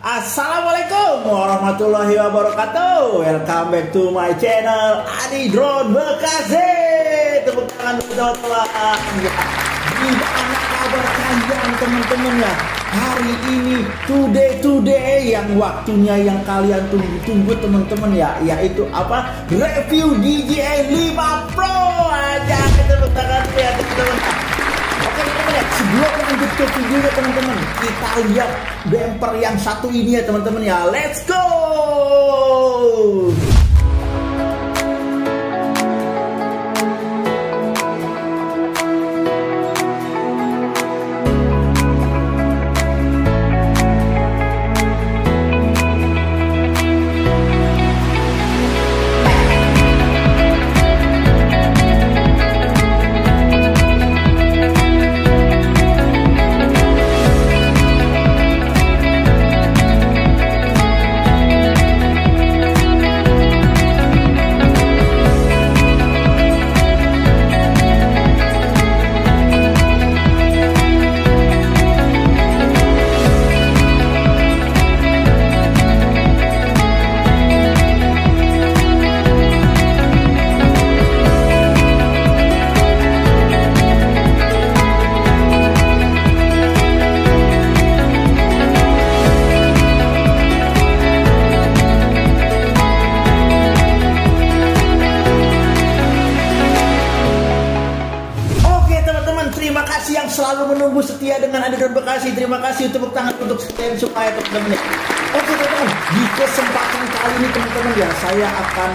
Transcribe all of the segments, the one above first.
Assalamualaikum warahmatullahi wabarakatuh. Welcome back to my channel Adi Drone Bekasi. Tepuk tangan teman-teman. Gimana kabar kalian teman-teman ya? Hari ini today yang waktunya yang kalian tunggu-tunggu teman-teman ya, yaitu apa? Review DJI 5 Pro aja. Tepuk tangan ya teman-teman. Oke teman-teman ya, sebelum lanjut ke videonya teman-teman, kita lihat bumper yang satu ini ya teman-teman ya. Let's go. Terima kasih yang selalu menunggu setia dengan Adi Drone Bekasi. Terima kasih, tepuk tangan untuk setia supaya teman-teman. Oke teman-teman, di kesempatan kali ini teman-teman ya, saya akan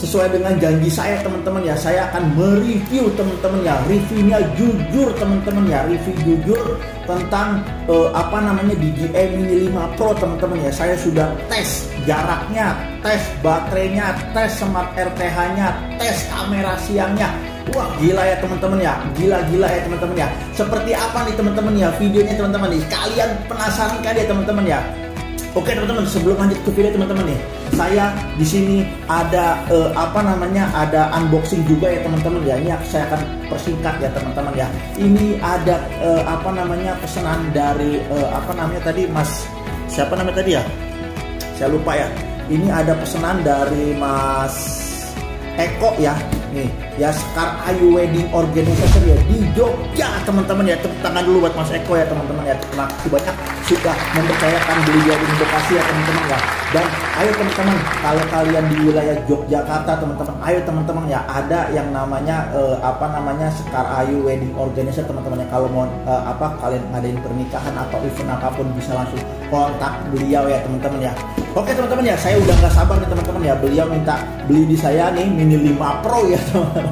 sesuai dengan janji saya teman-teman ya, saya akan mereview teman-teman ya, reviewnya jujur teman-teman ya, review jujur tentang DJI Mini 5 Pro teman-teman ya. Saya sudah tes jaraknya, tes baterainya, tes smart RTH-nya, tes kamera siangnya. Wah gila ya teman-teman ya, gila ya teman-teman ya. Seperti apa nih teman-teman ya videonya teman-teman nih? Kalian penasaran kan ya teman-teman ya? Oke teman-teman, sebelum lanjut ke video teman-teman nih, saya di sini ada ada unboxing juga ya teman-teman ya. Ini saya akan persingkat ya teman-teman ya. Ini ada pesanan dari tadi Mas siapa namanya tadi ya? Saya lupa ya. Ini ada pesanan dari Mas Eko ya. Nih ya, Sekar Ayu Wedding Organizer ya di Jogja teman-teman ya. Tepuk tangan dulu buat Mas Eko ya teman-teman ya. Terima kasih banyak sudah mempercayakan beliau di Bekasi ya teman-teman ya. Dan ayo teman-teman, kalau kalian di wilayah Yogyakarta teman-teman, ayo teman-teman ya, ada yang namanya Sekar Ayu Wedding Organizer teman-teman ya. Kalau mau kalian ngadain pernikahan atau event apapun, bisa langsung kontak beliau ya teman-teman ya. Oke teman-teman ya, saya udah nggak sabar nih teman-teman ya. Beliau minta beli di saya nih Mini 5 Pro ya teman-teman.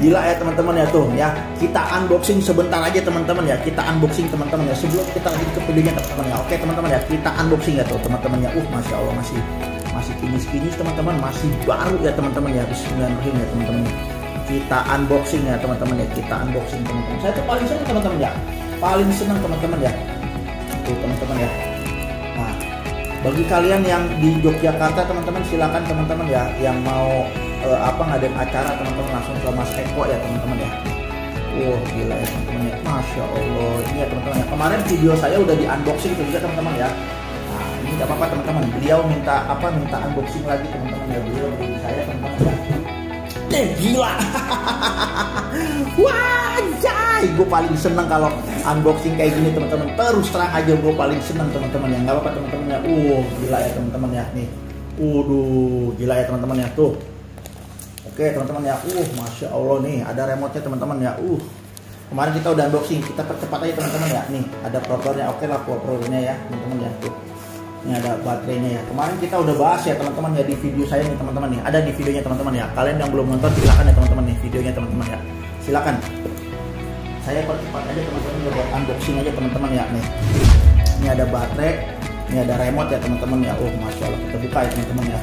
Gila ya teman-teman ya tuh ya. Kita unboxing sebentar aja teman-teman ya. Kita unboxing teman-teman ya. Sebelum kita lanjut ke videonya teman-teman ya. Oke teman-teman ya, kita unboxing ya tuh teman-teman ya. Masya Allah masih kinis-kinis teman-teman, masih baru ya teman-teman ya. Bismillahirrahmanirrahim ya teman-teman. Kita unboxing ya teman-teman ya. Kita unboxing teman-teman. Saya tuh paling senang teman-teman ya. Paling senang teman-teman ya. Tuh teman-teman ya. Nah, bagi kalian yang di Yogyakarta teman-teman, silakan teman-teman ya, yang mau ngadain acara teman-teman, langsung ke Mas Eko ya teman-teman ya. Gila ya teman-teman ya, Masya Allah. Ini ya teman-teman ya, kemarin video saya udah di unboxing juga teman-teman ya. Nah ini gak apa-apa teman-teman, beliau minta unboxing lagi teman-teman ya. Beliau beli saya teman-teman ya. Gila. Wajay, gue paling seneng kalau unboxing kayak gini teman-teman. Terus terang aja gue paling seneng teman-teman ya. Gak apa-apa teman-teman ya. Gila ya teman-teman ya nih. Gila ya teman-teman ya tuh. Oke teman-teman ya, Masya Allah nih, ada remote-nya teman-teman ya. Kemarin kita udah unboxing, kita percepat aja teman-teman ya. Nih, ada propernya, oke lah propernya ya teman-teman ya. Tuh, ini ada baterainya ya. Kemarin kita udah bahas ya teman-teman ya di video saya nih teman-teman nih. Ada di videonya teman-teman ya. Kalian yang belum nonton silakan ya teman-teman nih videonya teman-teman ya. Silakan. Saya percepat aja teman-teman ya, buat unboxing aja teman-teman ya. Nih, ini ada baterai, ini ada remote ya teman-teman ya. Masya Allah, kita buka ya teman-teman ya.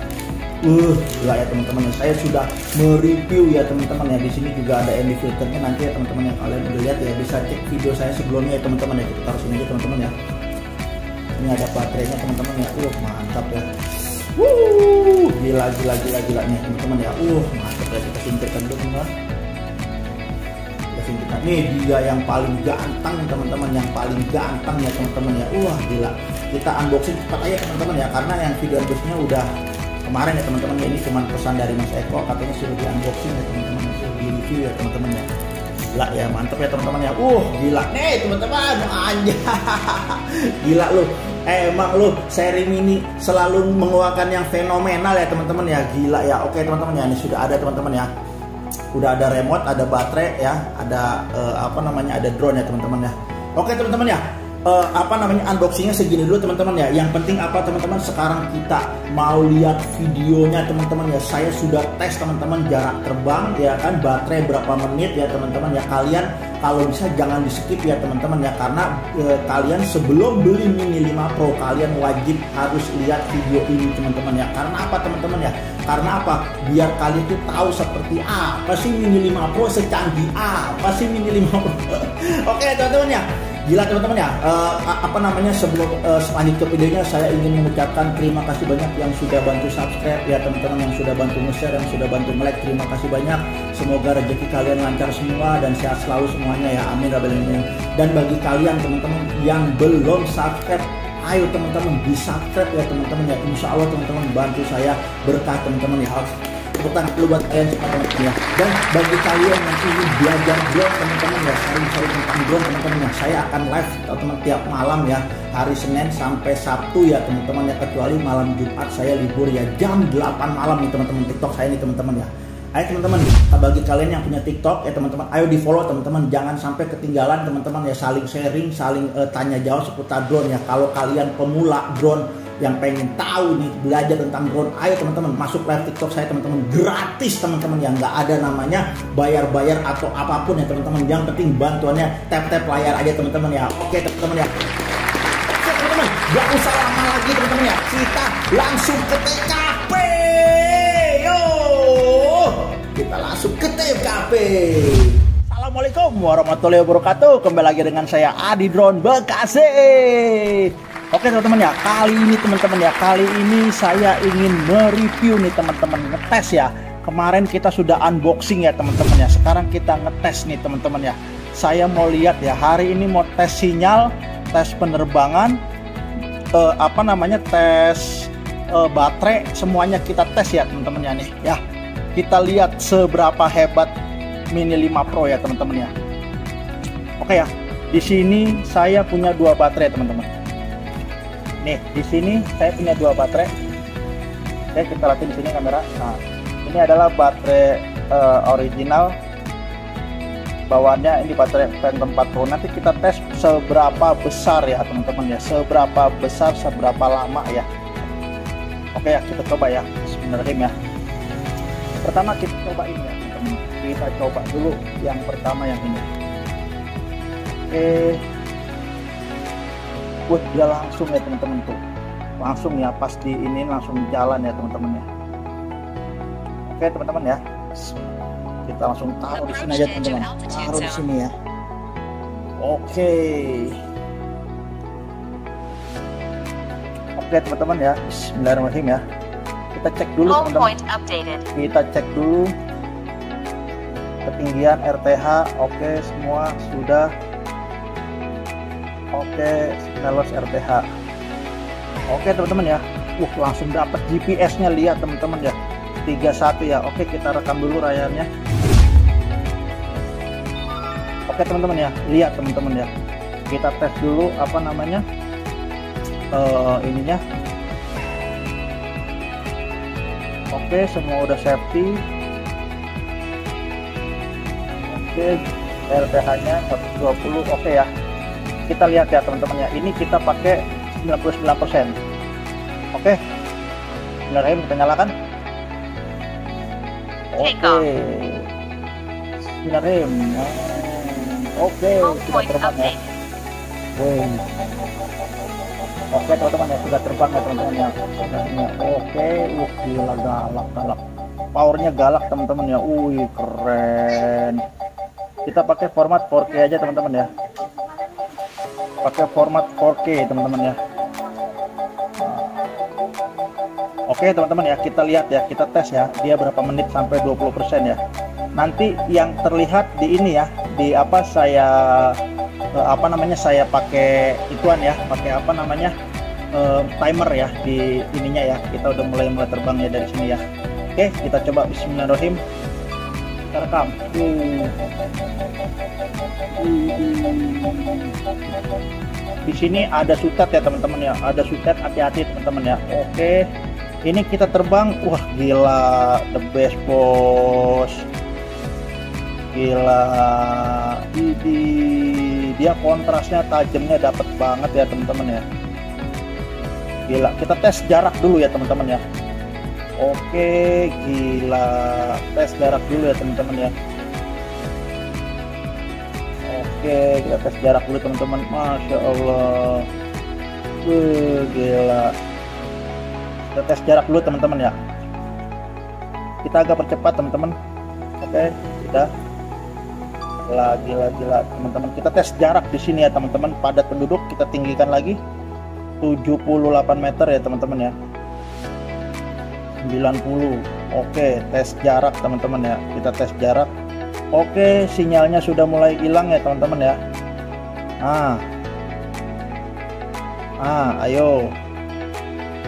Gila ya teman-teman ya, saya sudah mereview ya teman-teman ya. Di sini juga ada ND filternya, nanti ya teman-teman yang kalian udah lihat ya, bisa cek video saya sebelumnya ya teman-teman ya. Kita taruh sini aja teman-teman ya. Ini ada baterainya teman-teman ya. Mantap ya. Gila nih teman-teman ya. Mantap ya, kita singkirkan dulu teman-teman. Kita singkirkan Nah, nih dia yang paling ganteng teman-teman, yang paling ganteng ya teman-teman ya. Wah gila, kita unboxing cepat aja teman-teman ya, karena yang video unboxingnya udah kemarin ya teman-teman ya. Ini cuma pesan dari Mas Eko, katanya suruh di unboxing ya teman-teman, suruh di review ya teman-teman ya. Gila ya, mantep ya teman-teman ya. Gila nih teman-teman, aja gila lu. Emang lu sharing ini selalu mengeluarkan yang fenomenal ya teman-teman ya. Gila ya. Oke teman-teman ya, ini sudah ada teman-teman ya. Udah ada remote, ada baterai ya, ada ada drone ya teman-teman ya. Oke teman-teman ya, unboxingnya segini dulu teman-teman ya. Yang penting apa teman-teman, sekarang kita mau lihat videonya teman-teman ya. Saya sudah tes teman-teman jarak terbang ya kan, baterai berapa menit ya teman-teman ya. Kalian kalau bisa jangan di skip ya teman-teman ya, karena kalian sebelum beli Mini 5 Pro kalian wajib harus lihat video ini teman-teman ya. Karena apa teman-teman ya? Karena apa? Biar kalian tuh tahu seperti apa sih Mini 5 Pro, secanggih apa sih Mini 5 Pro. Oke teman-teman ya. Gila teman-teman ya, sebelum lanjut ke videonya, saya ingin mengucapkan terima kasih banyak yang sudah bantu subscribe ya teman-teman, yang sudah bantu nge-share, yang sudah bantu like. Terima kasih banyak. Semoga rezeki kalian lancar semua dan sehat selalu semuanya ya, amin ya rabbal alamin. Dan bagi kalian teman-teman yang belum subscribe, ayo teman-teman di subscribe ya teman-teman ya. Insya Allah teman-teman bantu saya berkah teman-teman ya. Tepuk dulu buat kalian semua teman-teman ya. Dan bagi kalian yang ingin belajar drone teman-teman ya, sharing-sharing tentang drone teman-teman ya, saya akan live teman-teman tiap malam ya, hari Senin sampai Sabtu ya teman-teman ya, kecuali malam Jumat saya libur ya, jam 8 malam nih teman-teman TikTok saya nih teman-teman ya. Ayo teman-teman, bagi kalian yang punya TikTok ya teman-teman, ayo di follow teman-teman, jangan sampai ketinggalan teman-teman ya, saling sharing, saling tanya jawab seputar drone ya. Kalau kalian pemula drone yang pengen tahu nih, belajar tentang drone, ayo teman-teman masuk live TikTok saya teman-teman, gratis teman-teman ya, nggak ada namanya bayar-bayar atau apapun ya teman-teman. Yang penting bantuannya tap-tap layar aja teman-teman ya. Oke teman-teman ya. Oke teman-teman, nggak usah lama lagi teman-teman ya, kita langsung ke TKP. Yo, kita langsung ke TKP. Assalamualaikum warahmatullahi wabarakatuh. Kembali lagi dengan saya Adi Drone Bekasi. Oke teman-teman ya, kali ini saya ingin mereview nih teman-teman, ngetes ya. Kemarin kita sudah unboxing ya teman-teman ya, sekarang kita ngetes nih teman-teman ya. Saya mau lihat ya, hari ini mau tes sinyal, tes penerbangan, tes baterai, semuanya kita tes ya teman-teman ya nih ya. Kita lihat seberapa hebat Mini 5 Pro ya teman-teman ya. Oke ya, di sini saya punya 2 baterai teman-teman. Nih, di sini saya punya 2 baterai. Oke, kita lihat di sini kamera. Nah, ini adalah baterai original. Bawaannya ini baterai Phantom 4 Pro. Nanti kita tes seberapa besar ya teman-teman ya. Seberapa besar, seberapa lama ya. Oke ya, kita coba ya. Bismillahirrahmanirrahim ya. Pertama kita coba ini ya teman-teman. Kita coba dulu yang pertama yang ini. Oke. Dia langsung ya teman-teman tuh, langsung ya, pas di ini langsung jalan ya teman-teman ya. Oke teman-teman ya, kita langsung taruh di sini aja teman-teman, taruh di sini ya. Oke teman-teman ya, Bismillahirrahmanirrahim ya. Kita cek dulu teman-teman, kita cek dulu ketinggian RTH. Oke, semua sudah. Oke, Skylos RTH. Oke teman-teman ya. Langsung dapat GPS-nya, lihat teman-teman ya. 31 ya. Oke, kita rekam dulu layarnya. Oke teman-teman ya, lihat teman-teman ya. Kita tes dulu ininya. Oke, semua udah safety. Oke, RTH-nya 120. Oke ya. Kita lihat ya teman-teman ya, ini kita pakai 99%. Oke, Bismillahirrahmanirrahim, kita nyalakan. Oke, Bismillahirrahmanirrahim. Oke, sudah terbang ya. Oke teman-teman ya, sudah terbang ya teman-teman ya. Oke, gila, galak. Powernya galak teman-teman ya. Keren. Kita pakai format 4K aja teman-teman ya. Pakai format 4K teman-teman ya. Oke teman-teman ya, kita lihat ya, kita tes ya, dia berapa menit sampai 20% ya. Nanti yang terlihat di ini ya, di apa saya saya pakai ituan ya, pakai timer ya di ininya ya. Kita udah mulai terbang ya dari sini ya. Oke, kita coba bismillahirrahmanirrahim. Kita rekam. Di sini ada sutet ya teman-teman ya, ada sutet, hati-hati teman-teman ya. Oke, ini kita terbang. Wah gila, the best bos, gila. Ini dia kontrasnya, tajamnya dapat banget ya teman-teman ya. Gila, kita tes jarak dulu ya teman-teman ya. Oke, gila, tes jarak dulu ya teman-teman ya. Oke, kita tes jarak dulu teman-teman. Masya Allah, gila. Kita tes jarak dulu teman-teman ya. Kita agak percepat teman-teman. Oke, kita gila teman-teman. Kita tes jarak di sini ya teman-teman. Padat penduduk kita tinggikan lagi 78 meter ya teman-teman ya. 90. Oke, tes jarak teman-teman ya. Kita tes jarak. Oke, sinyalnya sudah mulai hilang ya teman-teman ya. Ayo.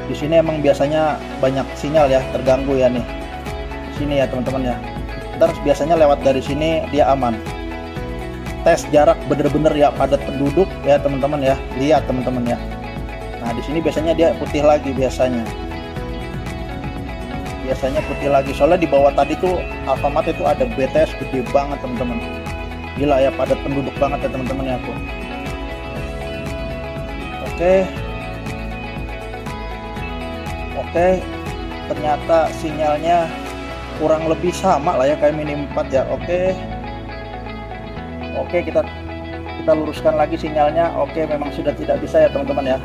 Di sini emang biasanya banyak sinyal ya, terganggu ya nih. Di sini ya teman-teman ya. Terus biasanya lewat dari sini dia aman. Tes jarak bener-bener ya, padat penduduk ya teman-teman ya. Lihat teman-teman ya. Nah, di sini biasanya dia putih lagi biasanya. Biasanya putih lagi, soalnya di bawah tadi tuh Alfamart itu ada BTS gede banget teman-teman. Gila ya, padat penduduk banget ya teman-teman ya tuh. Oke, ternyata sinyalnya kurang lebih sama lah ya kayak Mini 4 ya. Oke, kita luruskan lagi sinyalnya. Oke, memang sudah tidak bisa ya teman-teman ya.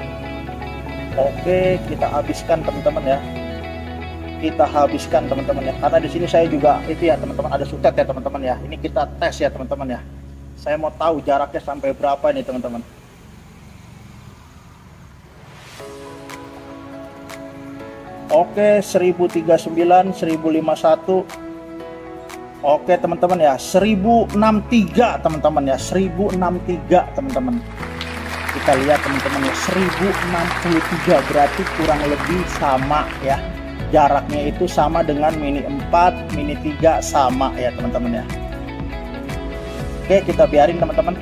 Oke, kita habiskan teman-teman ya. Kita habiskan teman-teman ya, karena di sini saya juga itu ya teman-teman, ada sutet ya teman-teman ya. Ini kita tes ya teman-teman ya. Saya mau tahu jaraknya sampai berapa nih teman-teman. Oke, 1039, 1051. Oke teman-teman ya, 1063 teman-teman ya, 1063 teman-teman. Kita lihat teman-teman ya, 1063, berarti kurang lebih sama ya. Jaraknya itu sama dengan Mini 4, Mini 3 sama ya teman-teman ya. Oke, kita biarin teman-teman.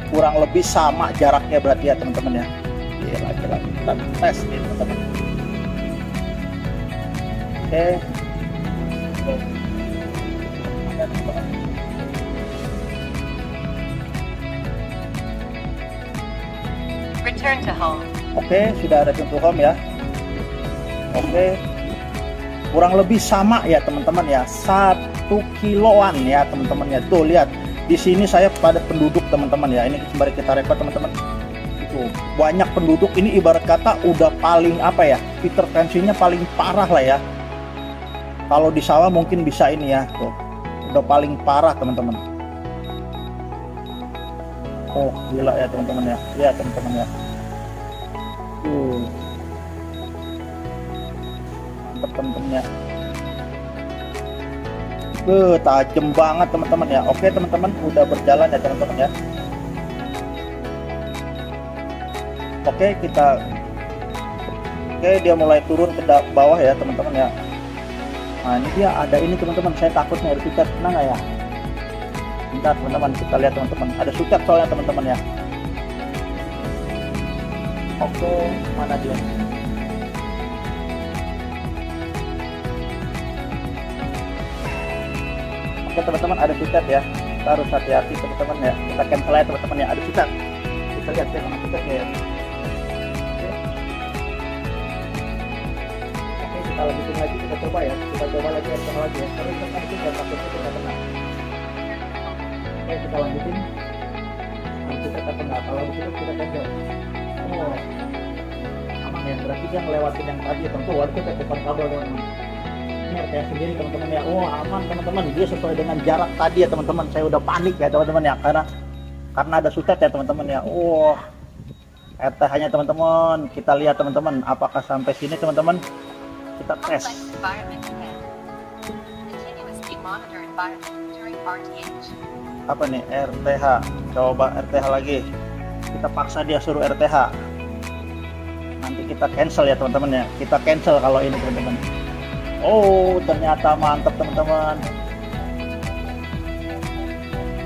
Kurang lebih sama jaraknya berarti ya teman-teman ya. Gila. Kita tes nih teman-teman. Oke. Return to home. Oke, sudah ada to home ya. Oke, kurang lebih sama ya teman-teman ya, 1 kiloan ya teman-teman ya. Tuh lihat, di sini saya padat penduduk teman-teman ya. Ini sembari kita rekod teman-teman. Itu banyak penduduk, ini ibarat kata udah paling apa ya, intervensinya paling parah lah ya. Kalau di sawah mungkin bisa ini ya, tuh udah paling parah teman-teman. Oh gila ya teman-teman ya, lihat teman-teman ya. Teman-temannya tajam banget teman-teman ya. Oke teman-teman, udah berjalan ya teman-teman ya. Oke, dia mulai turun ke bawah ya teman-teman ya. Nah ini dia ada ini teman-teman, saya takutnya ada sutet, kena nggak ya? Bentar teman-teman, kita lihat teman-teman, ada sutet soalnya teman-teman ya. Oke, mana dia? Oke teman-teman, ada sutet ya. Kita harus hati-hati teman-teman ya. Kita cancel ya teman-teman ya, ada sutet. Kita lihat ya mana sutetnya ya. Oke, kita lanjutin lagi, kita coba ya. Kita coba lagi ya, lagi ya. Tapi kita nanti nggak takutnya kita kena. Oke, kita lanjutin. Nanti kita kena. Kalau begitu kita cancel. Oh, aman ya. Berarti dia ngelewatin yang tadi ya teman-teman. Waduh, kita cepat kabel teman-teman. Kayak sendiri teman-teman ya. Aman teman-teman, dia sesuai dengan jarak tadi ya teman-teman. Saya udah panik ya teman-teman ya, karena ada sutet ya teman-teman ya. RTH-nya teman-teman, kita lihat teman-teman apakah sampai sini teman-teman. Kita tes. environment during RTH. Apa nih, RTH. Coba RTH lagi. Kita paksa dia suruh RTH. Nanti kita cancel ya teman-teman ya. Kita cancel kalau ini teman-teman. Oh, ternyata mantap teman-teman.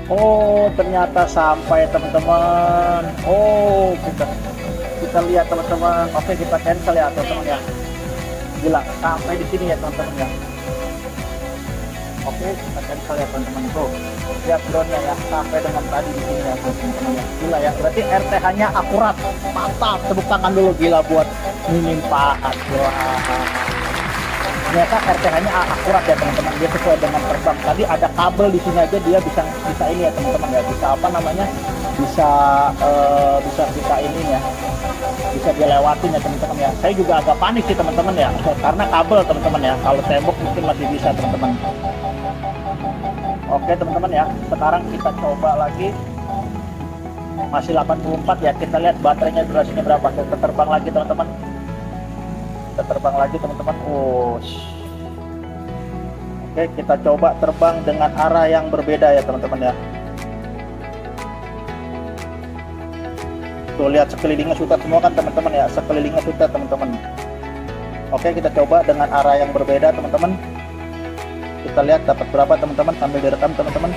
Oh, ternyata sampai teman-teman. Oh, kita lihat teman-teman. Oke, kita cancel ya teman-teman ya. Gila, sampai di sini ya teman-teman ya. Oke, kita cancel ya teman-teman. Tuh, lihat drone-nya ya, sampai dengan tadi di sini ya teman-teman ya. Gila ya, berarti RTH-nya akurat. Mantap, tepuk tangan dulu, gila buat Mimin Pak. Wah. Ternyata RTH-nya akurat ya teman-teman, dia sesuai dengan terbang. Tadi ada kabel di sini aja, dia bisa ini ya teman-teman ya, bisa apa namanya, bisa kita ini ya, bisa dilewatin ya teman-teman ya. Saya juga agak panik sih teman-teman ya, karena kabel teman-teman ya. Kalau tembok mungkin masih bisa teman-teman. Oke teman-teman ya, sekarang kita coba lagi. Masih 84 ya, kita lihat baterainya durasinya berapa. Kita terbang lagi teman-teman. Kita terbang lagi teman-teman. Oke, kita coba terbang dengan arah yang berbeda ya teman-teman ya. Tuh lihat sekelilingnya sutet semua kan teman-teman ya, sekelilingnya sutet teman-teman. Oke, kita coba dengan arah yang berbeda teman-teman. Kita lihat dapat berapa teman-teman, sambil direkam teman-teman.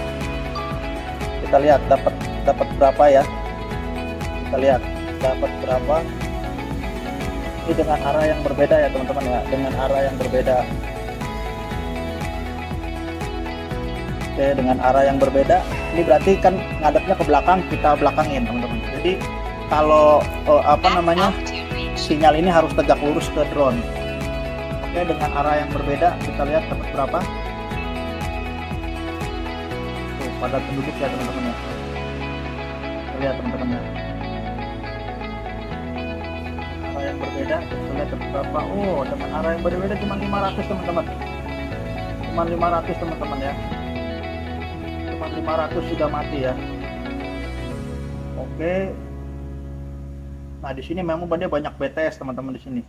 Kita lihat dapat berapa ya. Kita lihat dapat berapa. Ini dengan arah yang berbeda ya teman-teman ya, dengan arah yang berbeda. Oke, dengan arah yang berbeda. Ini berarti kan ngadepnya ke belakang, kita belakangin teman-teman. Jadi kalau apa namanya, sinyal ini harus tegak lurus ke drone. Oke, dengan arah yang berbeda, kita lihat dapat berapa. Tuh, pada penduduk ya teman-teman ya. Kita lihat teman-teman ya. Arah yang berbeda, kita lihat dapat berapa. Oh, dengan arah yang berbeda cuma 500 teman-teman. Cuma 500 teman-teman ya. Cuma 500 sudah mati ya. Oke. Nah, di sini memang dia banyak BTS teman-teman di sini.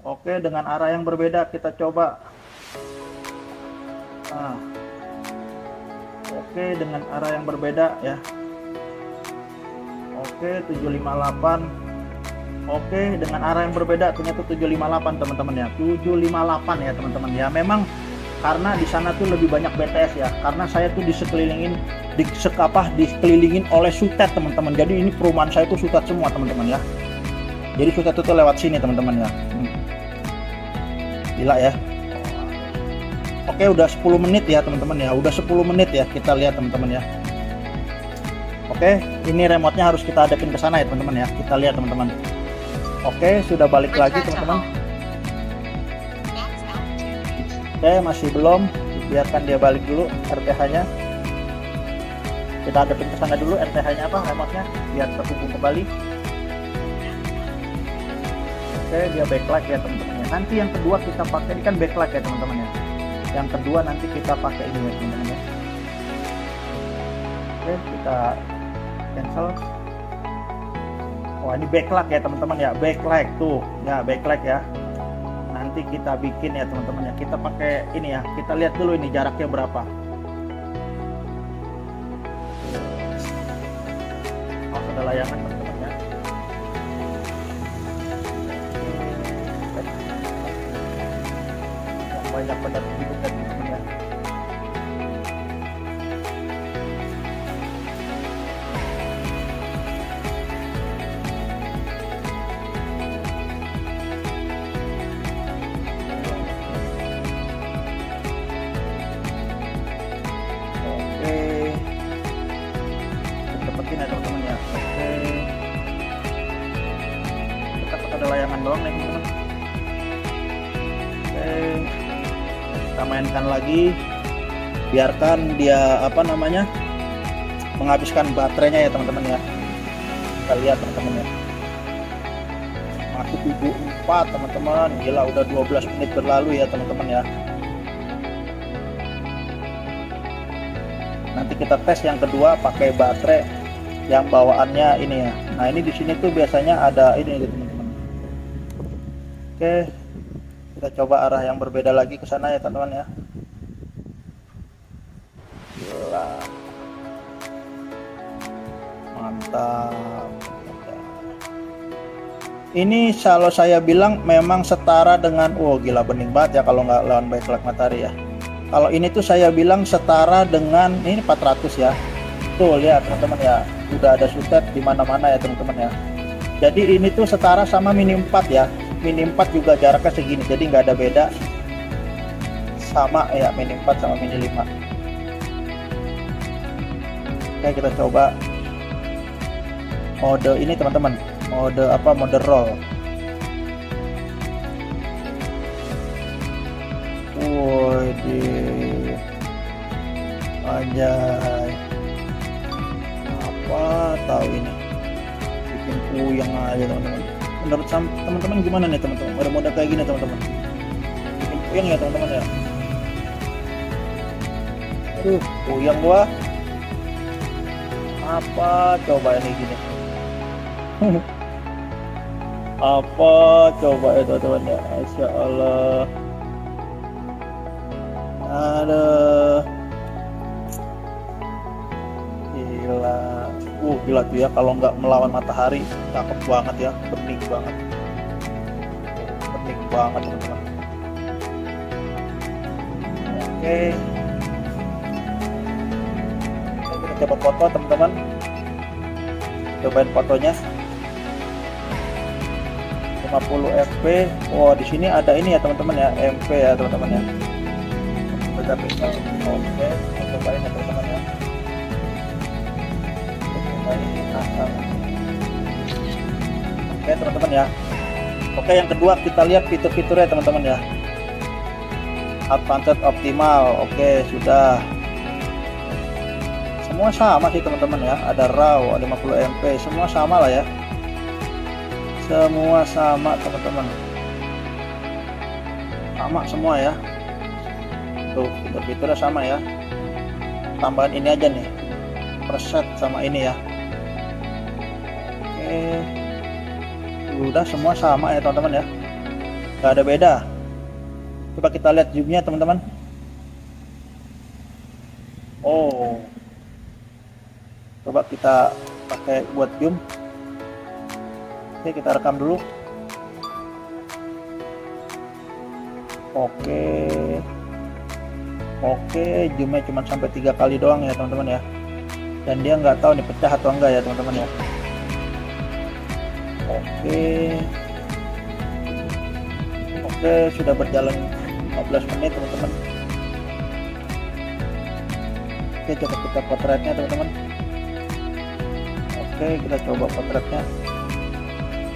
Oke, dengan arah yang berbeda kita coba. Nah. Oke, dengan arah yang berbeda ya. Oke, 758. Oke, dengan arah yang berbeda ternyata 758 teman-teman ya. 758 ya teman-teman ya. Memang karena di sana tuh lebih banyak BTS ya. Karena saya tuh dikelilingin oleh sutet teman-teman. Jadi ini perumahan saya tuh sutet semua teman-teman ya. Jadi sutet itu lewat sini teman-teman ya. Gila ya. Oke, udah 10 menit ya teman-teman ya. Udah 10 menit ya, kita lihat teman-teman ya. Oke, ini remote-nya harus kita hadapin ke sana ya teman-teman ya. Kita lihat teman-teman. Oke, sudah balik lagi teman-teman. Oke, masih belum. Biarkan dia balik dulu RTH-nya. Kita hadapin ke sana dulu RTH-nya apa, remote-nya, biar terhubung kembali. Oke, dia backlight ya teman-teman ya. Nanti yang kedua kita pakai, ini kan backlight ya teman-teman ya. Yang kedua nanti kita pakai ini ya teman-teman ya. Oke, kita cancel. Wah, ini backlight ya teman-teman ya, backlight tuh ya, backlight ya. Nanti kita bikin ya teman-teman ya. Kita pakai ini ya, kita lihat dulu ini jaraknya berapa. Oh, ada layangan teman-teman ya. Yang banyak pada penduduk ya teman-teman ya. Ya teman-teman ya. Oke, kita ada layangan doang nih teman-teman. Oke, kita mainkan lagi, biarkan dia apa namanya, menghabiskan baterainya ya teman-teman ya. Kita lihat teman-teman ya, masih 74 teman-teman. Gila, udah 12 menit berlalu ya teman-teman ya. Nanti kita tes yang kedua pakai baterai yang bawaannya ini ya. Nah, ini di sini tuh biasanya ada ini teman-teman. Oke, kita coba arah yang berbeda lagi ke sana ya teman-teman ya. mantap. Ini kalau saya bilang memang setara dengan, gila bening banget ya kalau nggak lawan backlight matahari ya. Kalau ini tuh saya bilang setara dengan, ini 400 ya. Tuh lihat teman-teman ya, udah ada sutet di mana-mana ya teman-teman ya. Jadi ini tuh setara sama Mini 4 ya. Mini 4 juga jaraknya segini, jadi nggak ada beda. Sama ya Mini 4 sama Mini 5. Oke, kita coba mode ini teman-teman. Mode apa? Mode roll. Wih, anjay. Apa tahu ini? Bikin puyeng aja teman-teman. Menurut teman-teman gimana nih teman-teman? Mode kayak gini teman-teman. Bikin puyeng ya teman-teman ya. Aduh, puyeng gua. Apa coba ini gini? Apa coba itu teman ya, Masya Allah. Ada gila tuh ya, kalau nggak melawan matahari cakep banget ya, bening banget teman-teman. Oke, kita coba foto teman-teman, cobain fotonya 50 fp. Di sini ada ini ya teman-teman ya, MP ya teman-teman ya. Oke, kita cobain ya teman-teman ya. Oke teman-teman ya. Oke, yang kedua kita lihat fitur-fiturnya teman-teman ya. Advanced optimal. Oke, sudah. Semua sama sih teman-teman ya. Ada RAW, ada 50 MP, semua sama lah ya. Semua sama teman-teman, sama semua ya. Tuh fitur-fiturnya sama ya. Tambahan ini aja nih, preset sama ini ya. Oke, udah semua sama ya teman-teman ya, nggak ada beda. Coba kita lihat zoomnya teman-teman. Coba kita pakai buat zoom. Oke, kita rekam dulu. Oke, zoomnya cuma sampai 3 kali doang ya teman-teman ya. Dan dia nggak tahu nih pecah atau enggak ya teman-teman ya. Oke, sudah berjalan 15 menit teman-teman. Oke, coba kita potretnya teman-teman. Oke, kita coba potretnya.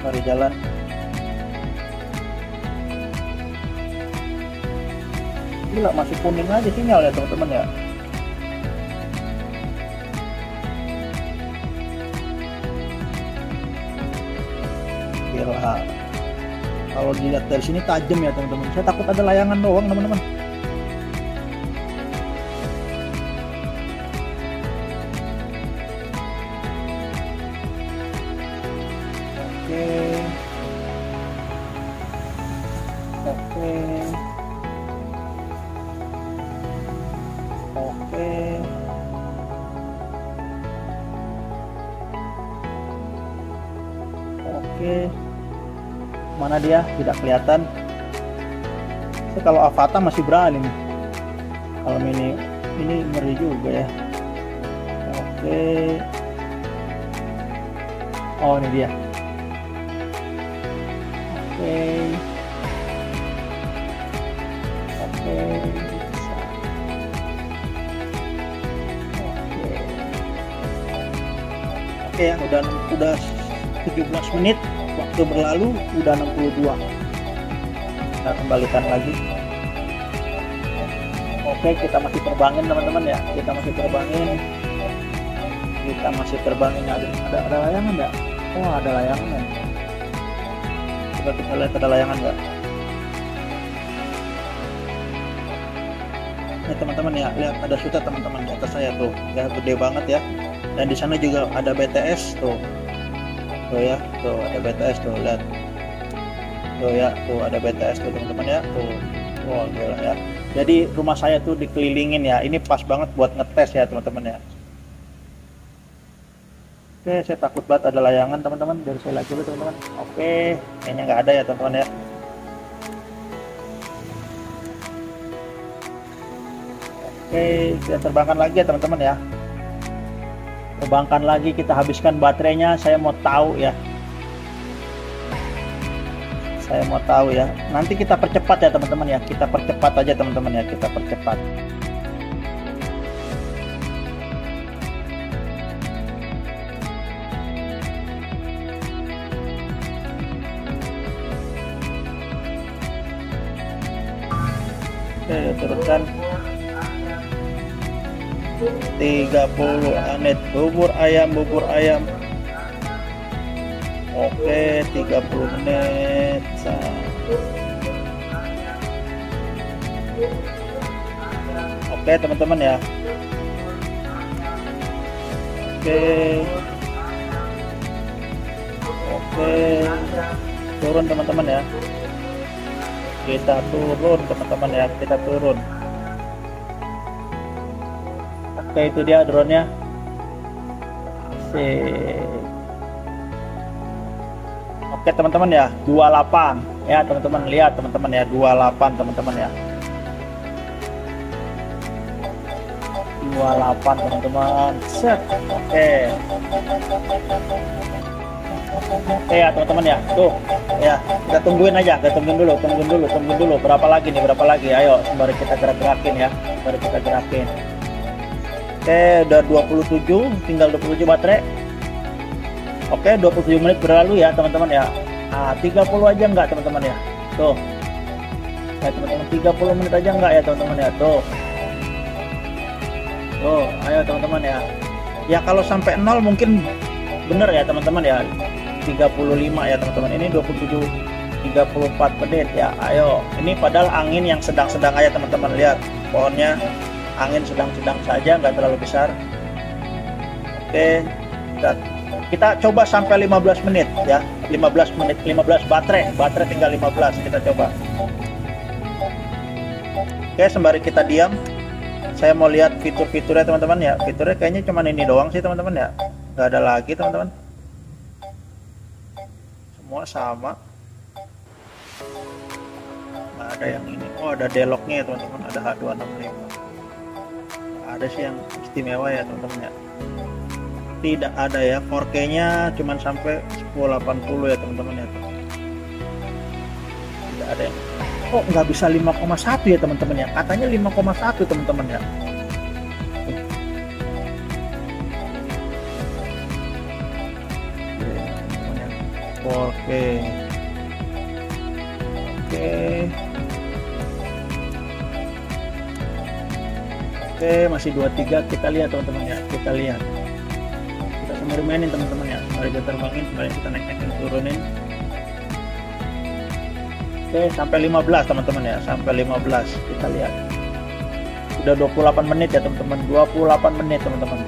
Mari jalan. Gila, masih kuning aja sinyal ya teman-teman ya. Gila, kalau dilihat dari sini tajam ya teman-teman. Saya takut ada layangan doang teman-teman. Oke, mana dia? Tidak kelihatan. Kalau Avata masih berani nih. Kalau ini ngeri juga ya. Oke. Ini dia. Oke ya, udah 17 menit waktu berlalu, udah 62. Kita kembalikan lagi. Oke, kita masih terbangin teman-teman ya. Kita masih terbangin. Ada layangan nggak? Ada layangan ya. Coba kita lihat ada layangan nggak. Ini teman-teman ya, lihat ada sutet teman-teman di atas saya tuh, ya gede banget ya. Dan di sana juga ada BTS tuh ya, tuh ada BTS tuh, lihat tuh ya, tuh ada BTS tuh teman-teman ya, tuh. Gila ya. Jadi rumah saya tuh dikelilingin ya, ini pas banget buat ngetes ya teman-teman ya. Oke, saya takut banget ada layangan teman-teman. Biar saya lihat dulu teman-teman. Oke, kayaknya nggak ada ya teman-teman ya. Oke, kita terbangkan lagi ya teman-teman ya. Terbangkan lagi, kita habiskan baterainya. Saya mau tahu ya. Saya mau tahu ya. Nanti kita percepat ya teman-teman ya. Kita percepat aja teman-teman ya. Kita percepat. Oke, turunkan 30 menit. Bubur ayam. Oke, 30 menit. Oke teman-teman ya. Oke, turun teman-teman ya. Kita turun teman-teman ya, kita turun. Oke, itu dia drone-nya. Asik. Oke teman-teman ya, 28 ya teman-teman, lihat teman-teman ya, 28 teman-teman ya. 28 teman-teman. Set. Oke. Oke ya teman-teman ya, tuh ya, kita tungguin aja, kita tungguin dulu berapa lagi nih, ayo sembari kita gerak-gerakin ya, Oke, udah 27, tinggal 27 baterai. Oke, 27 menit berlalu ya teman-teman ya. 30 aja enggak teman-teman ya, tuh ya teman-teman, 30 menit aja enggak ya teman-teman ya, tuh ayo teman-teman ya. Ya kalau sampai 0 mungkin bener ya teman-teman ya, 35 ya teman-teman. Ini 27, 34 menit ya. Ayo, ini padahal angin yang sedang-sedang aja teman-teman, lihat pohonnya, angin sedang-sedang saja, nggak terlalu besar. Oke, kita coba sampai 15 menit ya, 15 menit, 15 baterai tinggal 15, kita coba. Oke, sembari kita diam, saya mau lihat fitur-fiturnya teman-teman ya. Fiturnya kayaknya cuma ini doang sih teman-teman ya, nggak ada lagi teman-teman. Semua sama, nggak ada yang ini. Oh, ada deloknya ya teman-teman, ada H265. Ada sih yang istimewa ya teman-teman ya. Tidak ada ya, 4K nya cuman sampai 1080 ya teman-teman ya. Tidak ada yang, oh nggak bisa 5,1 ya teman-teman ya, katanya 5,1 teman-teman ya. Oke, masih 23. Kita lihat teman-teman ya, kita sembari mainin teman-teman ya, sembari kita terbangin, sembari kita naik-naikin, turunin. Oke, sampai 15 teman-teman ya, sampai 15. Kita lihat, udah 28 menit ya teman-teman, 28 menit teman-teman,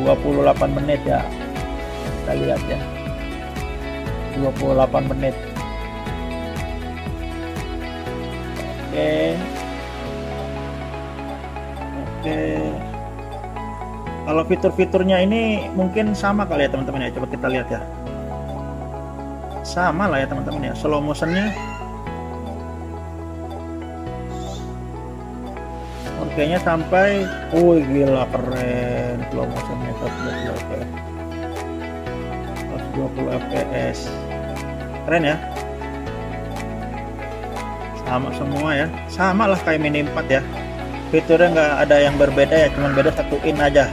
28 menit ya. Kita lihat ya, 28 menit. Oke. Kalau fitur-fiturnya ini mungkin sama kali ya teman-teman ya, coba kita lihat ya. Sama lah ya teman-teman ya, slow motionnya. Oke-nya sampai, gila keren, slow motionnya 120 fps, keren ya. Sama semua ya, sama lah kayak Mini 4 ya. Fiturnya nggak ada yang berbeda ya, cuman beda 1 in aja.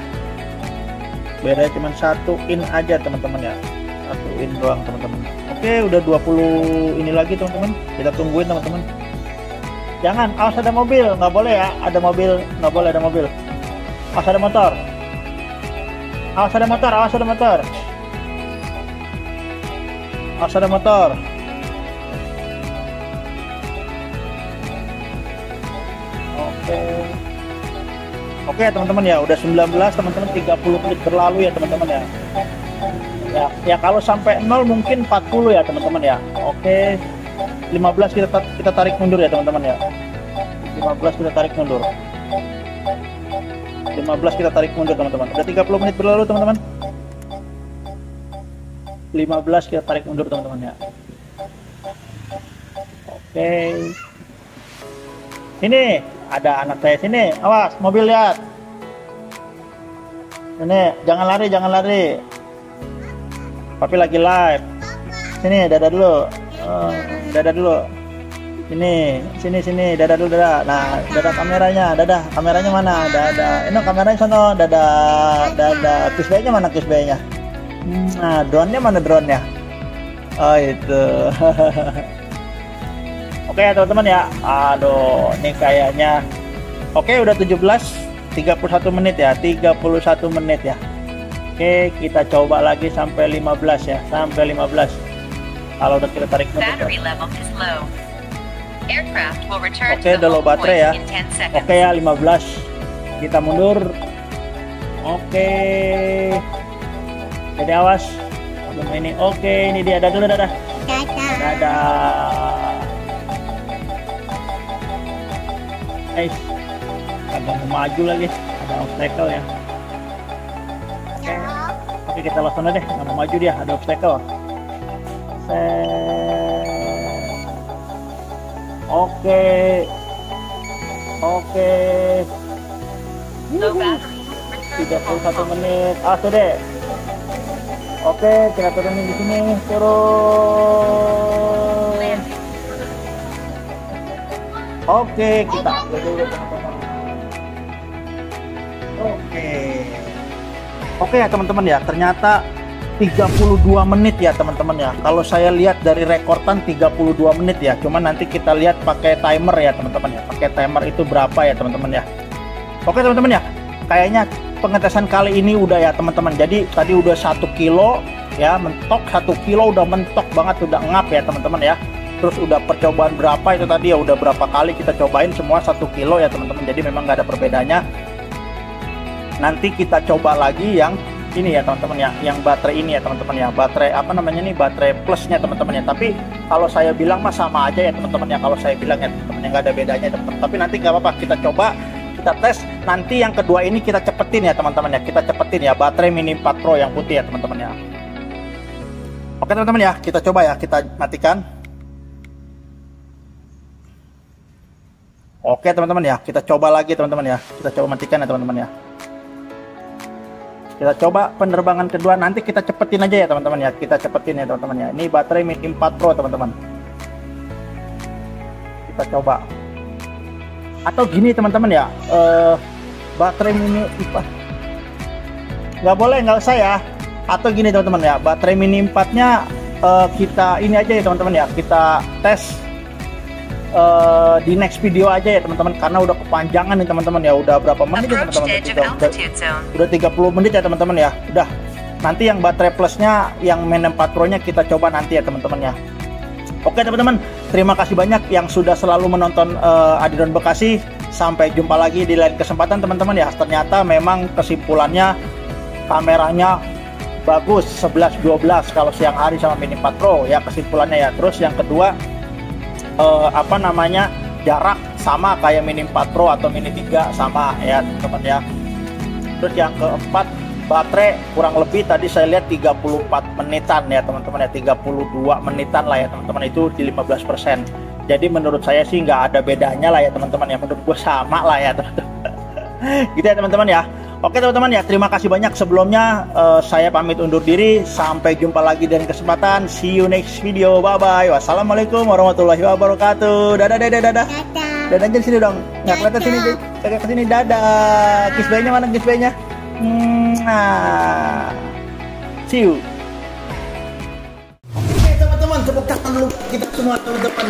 Beda cuman 1 in aja teman-teman ya, 1 in doang teman-teman. Oke, udah 20 ini lagi teman-teman, kita tungguin teman-teman. Jangan, awas ada mobil, nggak boleh ya, ada mobil, nggak boleh ada mobil. Awas ada motor, awas ada motor, awas ada motor, awas ada motor. Oke teman-teman ya, udah 19 teman-teman, 30 menit berlalu ya teman-teman ya. Ya kalau sampai 0 mungkin 40 ya teman-teman ya. Oke, 15 kita tarik mundur ya teman-teman ya. 15 kita tarik mundur. 15 kita tarik mundur teman-teman. Udah 30 menit berlalu teman-teman. 15 kita tarik mundur teman-teman ya. Oke. Ini ada anak saya sini, awas mobil lihat. Ini jangan lari. Papi lagi live. Sini dadah dulu. Dadah dulu. Ini sini dadah dulu dadah. Nah, dadah kameranya mana? Dadah. Ini kameranya sono, dadah. Kisbay-nya mana kisbay-nya? Nah, drone-nya mana drone-nya? Oh, itu. Oke ya teman-teman ya. Aduh, ini kayaknya oke, udah 31 menit ya. 31 menit ya. Oke, kita coba lagi sampai 15 ya. Sampai 15. Kalau udah kita tarik mundur. Oke, udah low baterai ya. Oke ya, 15. Kita mundur. Oke. Jadi awas. Ini oke, ini dia dadah dulu dadah. Dadah. Agak mau maju lagi, ada obstacle ya. Oke, kita langsung aja deh, nggak mau maju dia, ada obstacle. Oke. 31 menit, tuh deh. Oke, kita turunin di sini, turun. Oke, kita upload dulu teman-teman. Oke ya teman-teman ya, ternyata 32 menit ya teman-teman ya. Kalau saya lihat dari rekordan 32 menit ya. Cuman nanti kita lihat pakai timer ya teman-teman ya. Pakai timer itu berapa ya teman-teman ya. Oke teman-teman ya, kayaknya pengetesan kali ini udah ya teman-teman. Jadi tadi udah 1 kilo ya, mentok 1 kilo udah mentok banget, udah ngap ya teman-teman ya. Terus udah percobaan berapa itu tadi ya, udah berapa kali kita cobain semua 1 kilo ya teman-teman. Jadi memang nggak ada perbedaannya. Nanti kita coba lagi yang ini ya teman-teman ya, yang baterai ini ya teman-teman ya, baterai apa namanya nih, baterai plusnya teman-teman ya. Tapi kalau saya bilang mah sama aja ya teman-teman ya, kalau saya bilang ya teman-teman, nggak ada bedanya teman-teman. Tapi nanti nggak apa-apa, kita coba, kita tes. Nanti yang kedua ini kita cepetin ya teman-teman ya, kita cepetin ya, baterai Mini 4 Pro yang putih ya teman-teman ya. Oke teman-teman ya, kita coba ya, kita matikan. Oke teman-teman ya, kita coba lagi teman-teman ya, kita coba matikan ya teman-teman ya. Kita coba penerbangan kedua, nanti kita cepetin aja ya teman-teman ya, kita cepetin ya teman-teman ya. Ini baterai Mini 4 Pro teman-teman. Kita coba. Atau gini teman-teman ya, baterai Mini 4 nggak boleh, nggak usah ya. Atau gini teman-teman ya, baterai Mini 4 nya kita ini aja ya teman-teman ya, kita tes di next video aja ya teman-teman, karena udah kepanjangan nih teman-teman ya. Udah berapa menit ya teman-teman, udah 30 menit ya teman-teman ya. Udah, nanti yang baterai plusnya, yang Mini 4 Pro nya kita coba nanti ya teman-teman ya. Oke teman-teman, terima kasih banyak yang sudah selalu menonton Adidon Bekasi. Sampai jumpa lagi di lain kesempatan teman-teman ya. Ternyata memang kesimpulannya kameranya bagus 11-12 kalau siang hari sama Mini 4 Pro ya, kesimpulannya ya. Terus yang kedua, apa namanya, jarak sama kayak Mini 4 Pro atau Mini 3 sama ya teman-teman ya. Terus yang keempat, baterai kurang lebih tadi saya lihat 34 menitan ya teman-teman ya, 32 menitan lah ya teman-teman, itu di 15%. Jadi menurut saya sih nggak ada bedanya lah ya teman-teman ya, menurut gue sama lah ya teman-teman. Gitu ya teman-teman ya. Oke teman-teman ya, terima kasih banyak sebelumnya. Saya pamit undur diri, sampai jumpa lagi dan kesempatan. See you next video, bye bye. Wassalamualaikum warahmatullahi wabarakatuh. Dadah dadah dadah. Dadah aja sini dong, nggak kelihatan sini, kakak kesini. Dadah. Kisbay-nya mana kisbay-nya? Nah, see you. Oke teman-teman, tepuk tangan dulu kita semua teman-teman.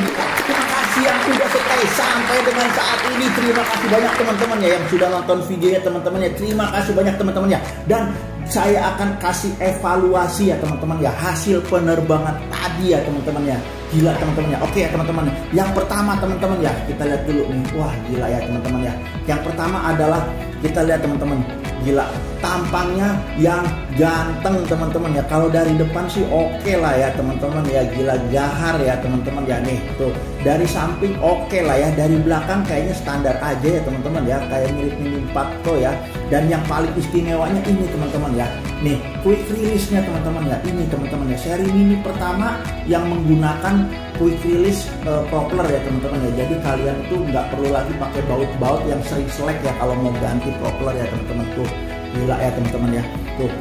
Terima kasih yang sudah stay sampai dengan saat ini. Terima kasih banyak teman-teman ya yang sudah nonton videonya teman-teman ya. Terima kasih banyak teman-teman ya. Dan saya akan kasih evaluasi ya teman-teman ya, hasil penerbangan tadi ya teman-teman ya. Gila teman-teman ya. Oke ya teman-teman. Yang pertama teman-teman ya, kita lihat dulu nih. Wah gila ya teman-teman ya. Yang pertama adalah kita lihat teman-teman. Gila, tampangnya yang ganteng teman-teman ya. Kalau dari depan sih oke lah ya teman-teman ya. Gila, gahar ya teman-teman ya. Nih tuh, dari samping oke lah ya. Dari belakang kayaknya standar aja ya teman-teman ya, kayak mirip Mini 4 Pro ya. Dan yang paling istimewanya ini teman-teman ya, Nih, quick release-nya teman-teman ya. Ini teman-teman ya, seri mini pertama yang menggunakan quick release propeller ya teman-teman ya. Jadi kalian tuh nggak perlu lagi pakai baut-baut yang sering selek ya kalau mau ganti propeller ya teman-teman. Tuh gila ya teman-teman ya. Tuh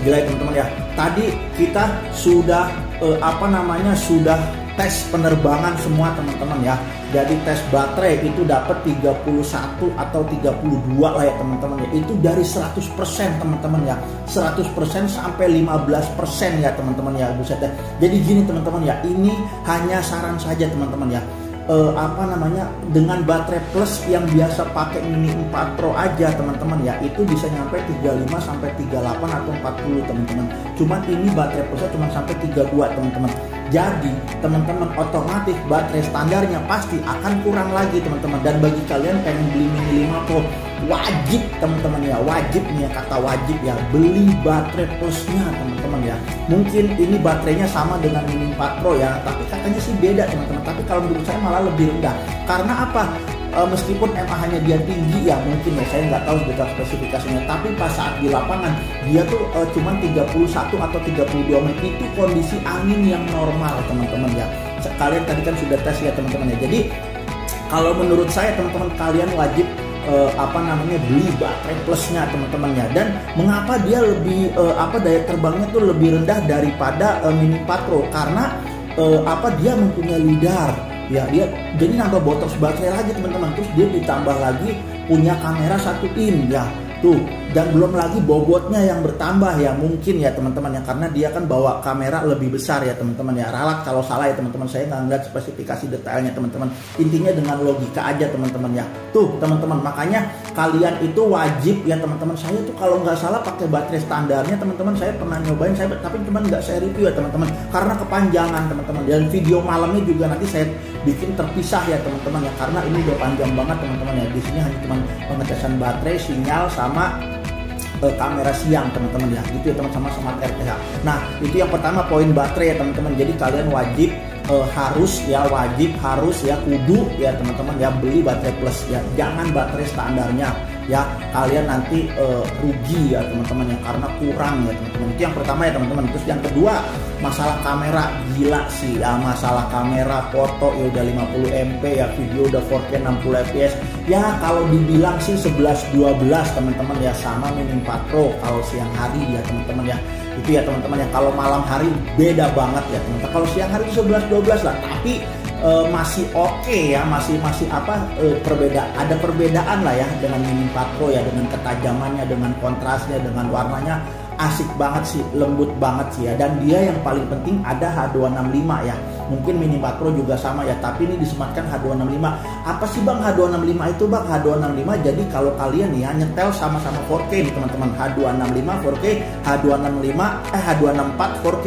gila ya teman-teman ya. Tadi kita sudah sudah tes penerbangan semua teman-teman ya. Jadi tes baterai itu dapat 31 atau 32 lah ya teman-teman ya. Itu dari 100% teman-teman ya. 100% sampai 15% ya teman-teman ya. Buset ya. Jadi gini teman-teman ya, ini hanya saran saja teman-teman ya. Dengan baterai plus yang biasa pakai Mini 4 Pro aja teman-teman ya, itu bisa nyampe 35 sampai 38 atau 40 teman-teman. Cuman ini baterai plusnya cuma sampai 32 teman-teman. Jadi teman-teman otomatis baterai standarnya pasti akan kurang lagi teman-teman. Dan bagi kalian pengen beli Mini 5 Pro, wajib teman-teman ya, wajib nih ya, kata wajib ya, beli baterai plusnya teman-teman ya. Mungkin ini baterainya sama dengan Mini 4 Pro ya, tapi katanya sih beda teman-teman. Tapi kalau menurut saya malah lebih rendah. Karena apa? Meskipun mAh-nya dia tinggi ya, mungkin ya, saya nggak tahu detail spesifikasinya, tapi pas saat di lapangan dia tuh cuman 31 atau 32 menit, itu kondisi angin yang normal teman-teman ya. Kalian tadi kan sudah tes ya teman-teman ya. Jadi kalau menurut saya teman-teman, kalian wajib beli baterai plusnya teman-teman ya. Dan mengapa dia lebih daya terbangnya tuh lebih rendah daripada Mini 4 Pro? Karena dia mempunyai lidar ya, dia jadi nambah botos baterai lagi teman-teman. Terus dia ditambah lagi punya kamera 1 in ya tuh, dan belum lagi bobotnya yang bertambah ya, mungkin ya teman-teman ya, karena dia kan bawa kamera lebih besar ya teman-teman ya. Ralat kalau salah ya teman-teman, saya nggak ngeliat spesifikasi detailnya teman-teman. Intinya dengan logika aja teman-teman ya. Tuh teman-teman, makanya kalian itu wajib ya teman-teman. Saya tuh kalau nggak salah pakai baterai standarnya teman-teman, saya pernah nyobain tapi cuman nggak saya review ya teman-teman, karena kepanjangan teman-teman. Dan video malamnya juga nanti saya bikin terpisah ya teman-teman ya, karena ini udah panjang banget teman-teman ya. Di sini hanya cuma pengetesan baterai, sinyal sama kamera siang teman-teman ya, gitu ya teman, sama smart RTH. Nah itu yang pertama, poin baterai ya teman-teman. Jadi kalian wajib harus ya kudu ya teman-teman ya, beli baterai plus ya, jangan baterai standarnya ya. Kalian nanti rugi ya teman-teman ya, karena kurang ya teman-teman. Itu yang pertama ya teman-teman. Terus yang kedua, masalah kamera, gila sih ya, masalah kamera, foto ya udah 50 MP ya, video udah 4K 60 fps ya. Kalau dibilang sih 11-12 teman-teman ya, sama Mini 4 Pro kalau siang hari ya teman-teman ya. Itu ya teman-teman ya. Kalau malam hari beda banget ya teman-teman. Kalau siang hari itu 11-12 lah, tapi masih oke ya, masih ada perbedaan lah ya dengan Mini 4 Pro ya, dengan ketajamannya, dengan kontrasnya, dengan warnanya. Asik banget sih, lembut banget sih ya. Dan dia yang paling penting ada H265 ya. Mungkin Mini 4 Pro juga sama ya, tapi ini disematkan H265. Apa sih bang H265 itu bang? H265 jadi kalau kalian ya nyetel sama-sama 4K nih teman-teman, H265 4K, H264 4K,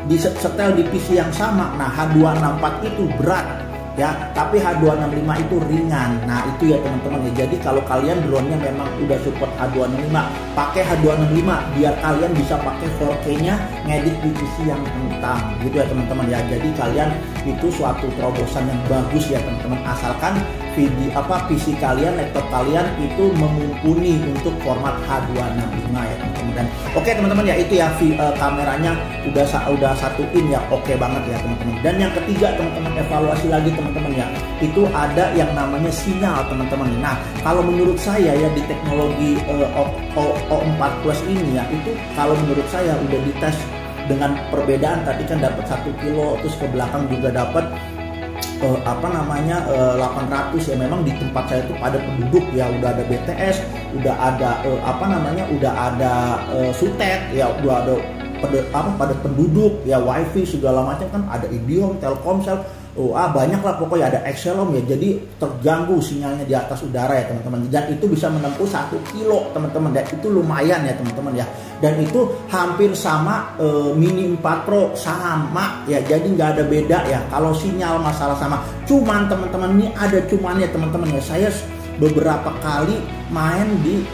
di setel di PC yang sama. Nah H264 itu berat ya, tapi H265 itu ringan. Nah itu ya teman-teman ya. Jadi kalau kalian drone-nya memang udah support H265, pakai H265 biar kalian bisa pakai 4K-nya ngedit di PC yang kentang, gitu ya teman-teman ya. Jadi kalian itu suatu terobosan yang bagus ya teman-teman, asalkan PC kalian, laptop kalian itu mumpuni untuk format H265 ya teman-teman. Dan oke teman-teman ya, itu ya kameranya udah 1 in ya, oke banget ya teman-teman. Dan yang ketiga teman-teman, evaluasi lagi teman-teman ya, itu ada yang namanya sinyal teman-teman. Nah kalau menurut saya ya, di teknologi O4 Plus ini ya, itu kalau menurut saya udah dites dengan perbedaan. Tadi kan dapat 1 kilo, terus ke belakang juga dapat 800 ya. Memang di tempat saya itu pada penduduk ya, udah ada BTS, udah ada udah ada Sutet ya, udah ada pada penduduk ya, wifi segala macam kan, ada Indihome, Telkomsel, banyak lah pokoknya, ada Excelom ya. Jadi terganggu sinyalnya di atas udara ya teman-teman. Dan itu bisa menempuh 1 kilo teman-teman, dan itu lumayan ya teman-teman ya. Dan itu hampir sama Mini 4 Pro, sama ya, jadi nggak ada beda ya. Kalau sinyal masalah sama, cuman teman-teman ini ada cumannya teman-teman ya. Saya beberapa kali main di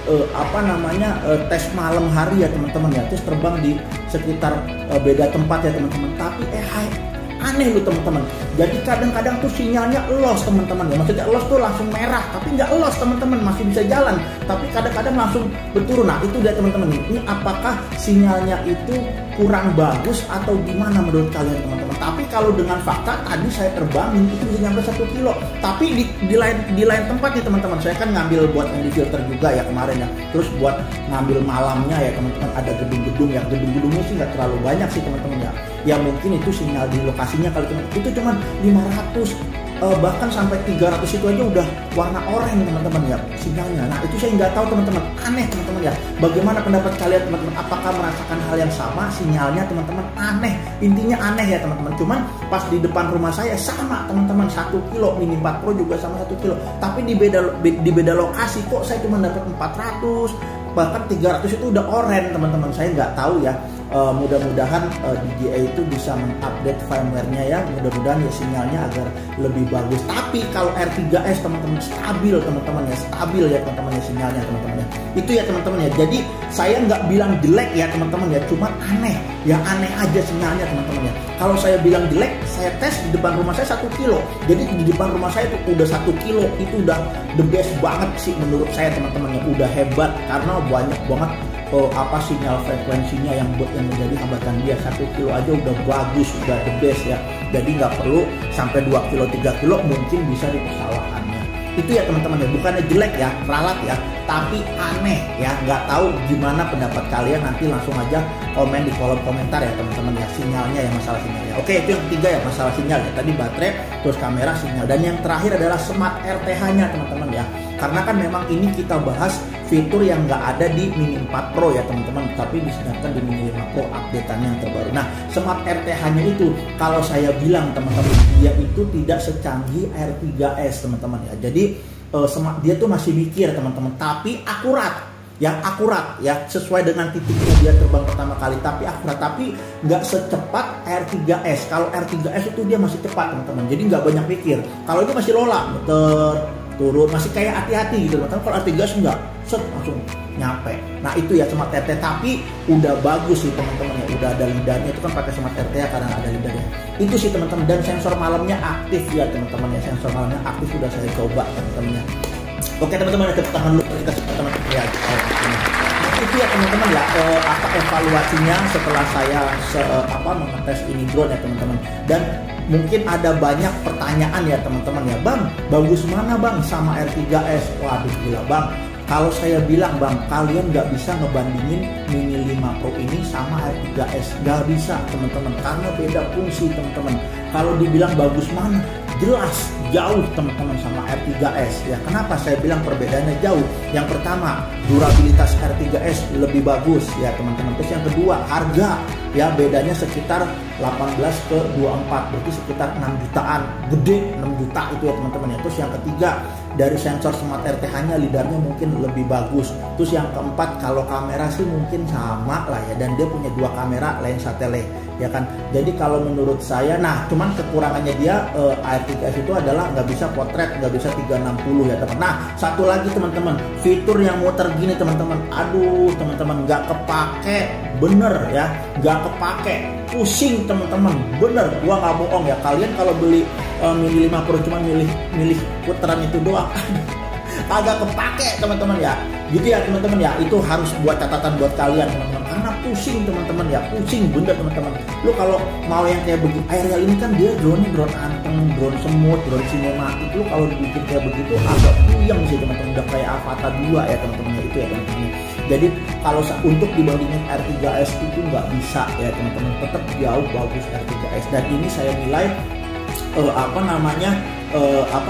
tes malam hari ya teman-teman ya, terus terbang di sekitar beda tempat ya teman-teman, tapi Aneh loh teman-teman. Jadi kadang-kadang tuh sinyalnya lost teman-teman ya. Maksudnya lost tuh langsung merah, tapi nggak lost teman-teman, masih bisa jalan. Tapi kadang-kadang langsung berturun. Nah itu dia teman-teman. Ini apakah sinyalnya itu kurang bagus atau gimana menurut kalian teman-teman? Tapi kalau dengan fakta tadi saya terbangin itu bisa nyampe 1 kilo. Tapi di lain tempat nih teman-teman, saya kan ngambil buat yang di filter juga ya kemarin ya. Terus buat ngambil malamnya ya teman-teman, ada gedung-gedung ya. Gedung-gedungnya sih nggak terlalu banyak sih teman-teman ya. Ya mungkin itu sinyal di lokasinya kali teman-teman. Itu cuman 500 bahkan sampai 300 itu aja udah warna oranye teman-teman ya sinyalnya. Nah itu saya nggak tahu teman-teman, aneh teman-teman ya. Bagaimana pendapat kalian teman-teman? Apakah merasakan hal yang sama? Sinyalnya teman-teman aneh, intinya aneh ya teman-teman. Cuman pas di depan rumah saya sama teman-teman, 1 kilo, Mini 4 Pro juga sama 1 kilo. Tapi di beda lokasi kok saya cuma dapat 400, bahkan 300 itu udah oranye teman-teman. Saya nggak tahu ya. Mudah-mudahan DJI itu bisa mengupdate firmware-nya ya, mudah-mudahan ya sinyalnya agar lebih bagus. Tapi kalau R3S teman-teman stabil teman-teman ya, stabil ya teman-teman ya sinyalnya teman-teman ya. Itu ya teman-teman ya. Jadi saya nggak bilang jelek ya teman-teman ya, cuma aneh ya, aneh aja sinyalnya teman-teman ya. Kalau saya bilang jelek, saya tes di depan rumah saya 1 kilo. Jadi di depan rumah saya itu udah 1 kilo, itu udah the best banget sih menurut saya teman-teman ya, udah hebat karena banyak banget sinyal frekuensinya yang menjadi hambatan dia. 1 kilo aja udah bagus, udah the best ya. Jadi nggak perlu sampai 2 kilo 3 kilo, mungkin bisa di pesawatnya. Itu ya teman-teman ya, bukannya jelek ya, ralat ya, tapi aneh ya. Nggak tahu gimana pendapat kalian, nanti langsung aja komen di kolom komentar ya teman-teman ya, sinyalnya ya, masalah sinyalnya. Oke, itu yang ketiga ya, masalah sinyal ya. Tadi baterai, terus kamera, sinyal, dan yang terakhir adalah Smart RTH-nya teman-teman ya. Karena kan memang ini kita bahas fitur yang nggak ada di Mini 4 Pro ya teman-teman, tapi disediakan di Mini 5 Pro update-annya yang terbaru. Nah, Smart RTH-nya itu kalau saya bilang teman-teman, dia itu tidak secanggih R3S teman-teman ya. Jadi dia tuh masih mikir teman-teman, tapi akurat ya, sesuai dengan titiknya dia terbang pertama kali, tapi akurat, tapi nggak secepat R3S. Kalau R3S itu dia masih cepat teman-teman, jadi nggak banyak pikir. Kalau ini masih lola, turun, masih kayak hati-hati gitu teman-teman. Kalau R3S enggak, langsung nyampe. Nah itu ya Smart RTH, tapi udah bagus sih teman-teman ya, udah ada lidarnya. Itu kan pakai Smart RTH karena ada lidarnya. Itu sih teman-teman, dan sensor malamnya aktif ya teman-teman ya, sensor malamnya aktif, sudah saya coba teman-teman ya. Oke teman-teman, tepuk tangan dulu kita teman-teman ya. Itu ya teman-teman ya, apa evaluasinya setelah saya mengetes ini drone ya teman-teman. Dan mungkin ada banyak pertanyaan ya teman-teman ya, Bang, bagus mana Bang sama R3S? Waduh gila Bang, kalau saya bilang Bang, kalian nggak bisa ngebandingin Mini 5 Pro ini sama R3S, nggak bisa teman-teman, karena beda fungsi teman-teman. Kalau dibilang bagus mana, jelas jauh teman-teman sama R3S ya. Kenapa saya bilang perbedaannya jauh? Yang pertama, durabilitas R3S lebih bagus ya teman-teman. Terus yang kedua, harga ya, bedanya sekitar 18 ke 24, berarti sekitar 6 jutaan, gede 6 juta itu ya teman-teman ya. Terus yang ketiga, dari sensor Smart RTH-nya lidarnya mungkin lebih bagus. Terus yang keempat, kalau kamera sih mungkin sama lah ya, dan dia punya 2 kamera lensa tele ya kan. Jadi kalau menurut saya, nah cuman kekurangannya dia R3S itu adalah nggak bisa potret, nggak bisa 360 ya teman. Nah satu lagi teman-teman, fitur yang muter gini teman-teman, aduh teman-teman, nggak kepake bener ya, nggak kepake, pusing teman-teman, bener, gua nggak bohong ya. Kalian kalau beli Mini 5 Pro cuma milih putaran itu doang, agak kepake teman-teman ya. Gitu ya teman-teman ya, itu harus buat catatan buat kalian teman-teman, karena pusing teman-teman ya, pusing bener teman-teman. Lu kalau mau yang kayak begitu, aerial ini kan dia drone anteng, drone semut, drone sinematik, lu kalau dibikin kayak begitu agak puyeng sih teman-teman, udah kayak Avata 2 ya teman-teman ya, itu ya teman-teman. Jadi kalau untuk dibandingin R3S itu nggak bisa ya teman-teman, tetap jauh bagus R3S, dan ini saya nilai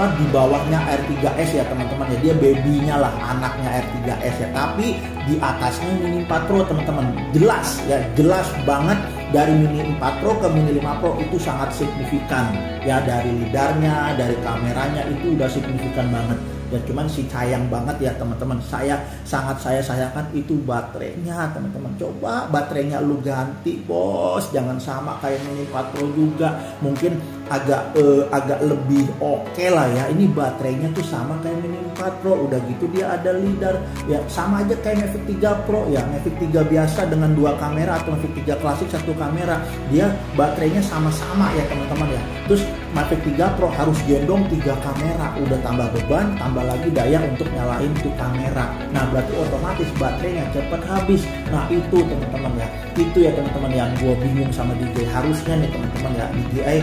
di bawahnya R3S ya teman-teman ya, dia babynya lah, anaknya R3S ya. Tapi di atasnya Mini 4 Pro teman-teman, jelas banget dari Mini 4 Pro ke Mini 5 Pro itu sangat signifikan ya, dari lidarnya, dari kameranya itu udah signifikan banget. Dan cuman sih sayang banget ya teman-teman, saya sayangkan itu baterainya teman-teman. Coba baterainya lu ganti bos, jangan sama kayak Mini 4 Pro juga. Mungkin agak lebih oke lah ya. Ini baterainya tuh sama kayak Mini 4 Pro, udah gitu dia ada lidar ya, sama aja kayak Mavic 3 Pro ya. Mavic 3 biasa dengan 2 kamera atau Mavic 3 klasik 1 kamera, dia baterainya sama-sama ya teman-teman ya. Terus Mavic 3 Pro harus gendong 3 kamera, udah tambah beban, tambah lagi daya untuk nyalain tuh kamera. Nah berarti otomatis baterainya cepat habis. Nah itu teman-teman ya, itu ya teman-teman yang gue bingung sama DJI. Harusnya nih teman-teman ya, DJI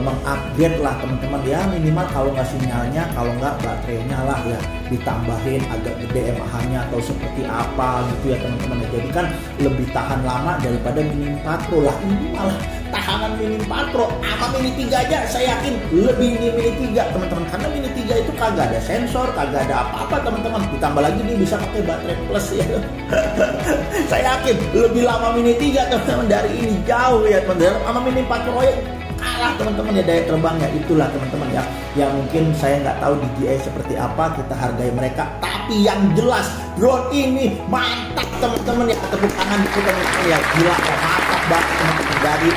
mengupgrade lah teman-teman ya, minimal kalau nggak sinyalnya, kalau nggak baterainya lah ya ditambahin agak gede mAh-nya atau seperti apa gitu ya teman-teman ya. Jadi kan lebih tahan lama daripada Mini 4 Pro lah. Ini malah tahanan Mini 4 Pro sama Mini 3 aja saya yakin lebih di Mini 3 teman-teman, karena Mini 3 itu kagak ada sensor, kagak ada apa-apa teman-teman. Ditambah lagi dia bisa pakai baterai plus ya. Saya yakin lebih lama Mini 3 teman-teman dari ini, jauh ya teman-teman. Sama Mini 4 Pro ya kalah teman-teman ya daya terbangnya. Itulah teman-teman ya, yang mungkin saya nggak tahu DJI seperti apa, kita hargai mereka, tapi yang jelas drone ini mantap teman-teman ya. Tepuk tangan itu teman-teman ya, gila ya, mantap banget teman-teman. Dari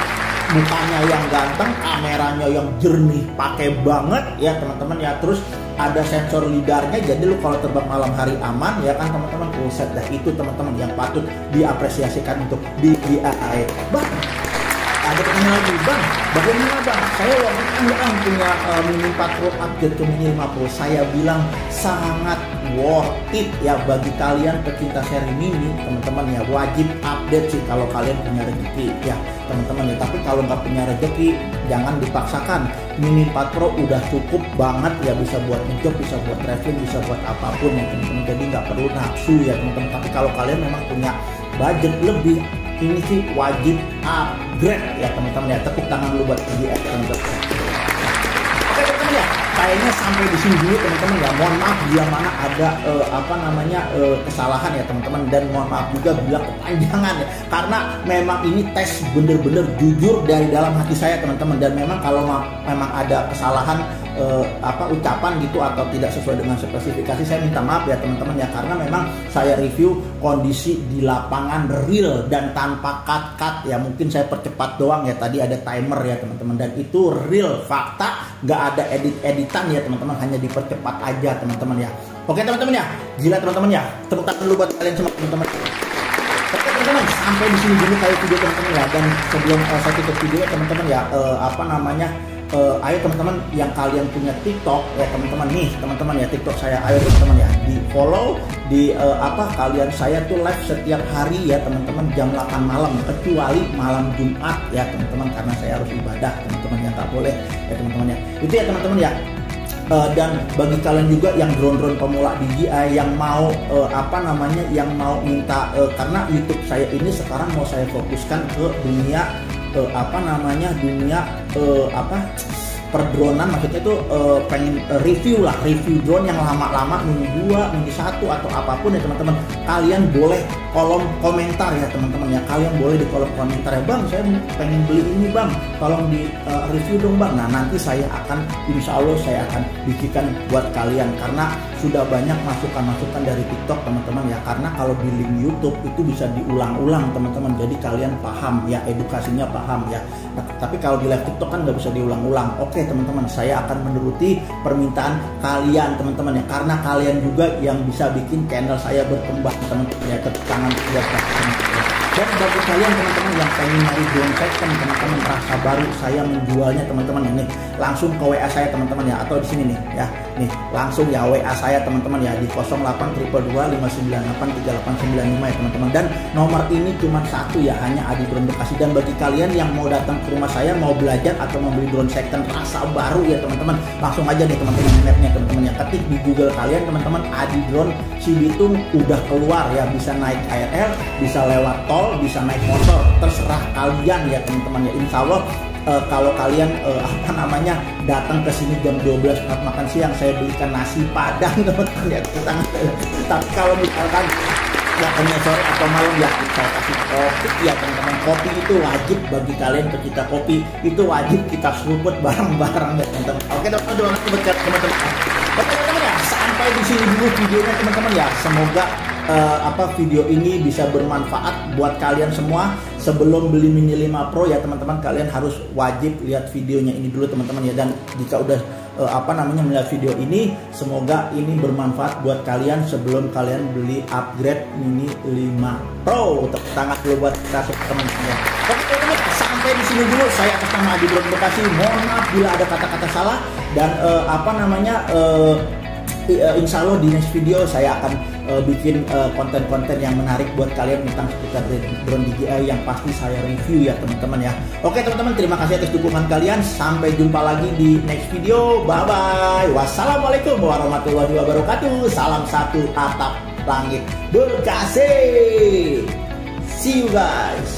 mukanya yang ganteng, kameranya yang jernih, pakai banget ya teman-teman ya. Terus ada sensor lidarnya, jadi lu kalau terbang malam hari aman ya kan teman-teman. Buset dah, itu teman-teman yang patut diapresiasikan untuk DJI. Bang, ada pertanyaan lagi, bang, bagaimana bang? Saya waktu itu punya Mini 4 Pro upgrade ke Mini 5 Pro, saya bilang sangat worth it ya bagi kalian pecinta seri mini teman-teman ya. Wajib update sih kalau kalian punya rezeki ya teman-teman ya. Tapi kalau nggak punya rezeki jangan dipaksakan. Mini 4 Pro udah cukup banget ya, bisa buat ngejob, bisa buat traveling, bisa buat apapun ya teman-teman. Jadi nggak perlu nafsu ya teman-teman. Tapi kalau kalian memang punya budget lebih, ini sih wajib upgrade ya teman-teman ya. Tepuk tangan dulu buat DJI teman-teman. Oke teman-teman ya, kayaknya sampai di sini dulu teman-teman ya. Mohon maaf bila mana ada kesalahan ya teman-teman, dan mohon maaf juga bila kepanjangan ya, karena memang ini tes bener-bener jujur dari dalam hati saya teman-teman. Dan memang kalau memang ada kesalahan ucapan gitu atau tidak sesuai dengan spesifikasi, saya minta maaf ya teman-teman ya, karena memang saya review kondisi di lapangan real dan tanpa cut-cut ya. Mungkin saya percepat doang ya, tadi ada timer ya teman-teman, dan itu real fakta, nggak ada edit-editan ya teman-teman, hanya dipercepat aja teman-teman ya. Oke teman-teman ya, gila teman-teman ya, tepuk tangan dulu buat kalian semua teman-teman. Oke teman-teman, sampai di sini dulu kali video teman-teman ya. Dan sebelum saya tutup video teman-teman ya, ayo teman-teman yang kalian punya TikTok ya teman-teman, nih teman-teman ya, TikTok saya ayo teman-teman ya di follow, di kalian saya tuh live setiap hari ya teman-teman jam 8 malam, kecuali malam Jumat ya teman-teman, karena saya harus ibadah teman-teman, yang tak boleh ya teman-teman ya. Itu ya teman-teman ya. Dan bagi kalian juga yang drone-drone pemula DJI yang mau yang mau minta, karena YouTube saya ini sekarang mau saya fokuskan ke dunia perdronan, maksudnya itu pengen review drone yang lama-lama, Mini 2, Mini 1 atau apapun ya teman-teman. Kalian boleh kolom komentar ya teman-teman ya, kalian boleh di kolom komentar ya, bang saya pengen beli ini bang, tolong di review dong bang. Nah nanti saya akan, insya Allah saya akan bikinkan buat kalian, karena sudah banyak masukan-masukan dari TikTok teman-teman ya. Karena kalau di link YouTube itu bisa diulang-ulang teman-teman, jadi kalian paham ya, edukasinya paham ya. Nah, tapi kalau di live TikTok kan nggak bisa diulang-ulang. Oke teman-teman, saya akan menuruti permintaan kalian teman-teman ya, karena kalian juga yang bisa bikin channel saya berkembang teman-teman ya. Tepuk tangan buat kalian. Dan bagi kalian teman-teman yang pengen nyari drone second teman-teman, rasa baru saya menjualnya teman-teman ini, langsung ke WA saya teman-teman ya, atau di sini nih ya, nih langsung ya WA saya teman-teman ya di 082259838895 ya teman-teman. Dan nomor ini cuma satu ya, hanya Adi Drone Bekasi. Dan bagi kalian yang mau datang ke rumah saya, mau belajar atau membeli drone second rasa baru ya teman-teman, langsung aja nih teman-teman mapnya teman-teman ya, ketik di Google kalian teman-teman, Adi Drone Cibitung udah keluar ya, bisa naik KRL, bisa lewat tol, bisa naik motor, terserah kalian ya teman-teman ya. Insya Allah kalau kalian datang ke sini jam 12 saat makan siang, saya belikan nasi padang teman-teman ya. Tapi kalau misalkan nggak punya sore atau malam ya, saya kasih kopi ya teman-teman. Kopi itu wajib bagi kalian pecinta kopi, itu wajib kita seruput bareng-bareng ya teman-teman. Oke teman-teman, oke teman-teman ya, sampai di sini dulu videonya teman-teman ya. Semoga video ini bisa bermanfaat buat kalian semua. sebelum beli Mini 5 Pro ya teman-teman, kalian harus wajib lihat videonya ini dulu teman-teman ya. Dan jika udah melihat video ini, semoga ini bermanfaat buat kalian sebelum kalian beli upgrade Mini 5 Pro. Tepuk tangan dulu buat kita teman-teman. Oke teman-teman, sampai di sini dulu saya atas nama Adi Bro Bekasi. Mohon maaf bila ada kata-kata salah, dan insya Allah di next video saya akan bikin konten-konten yang menarik buat kalian tentang seputar drone DJI yang pasti saya review ya teman-teman ya. Oke teman-teman, terima kasih atas dukungan kalian. Sampai jumpa lagi di next video. Bye bye. Wassalamualaikum warahmatullahi wabarakatuh. Salam satu atap langit Bekasi. See you guys.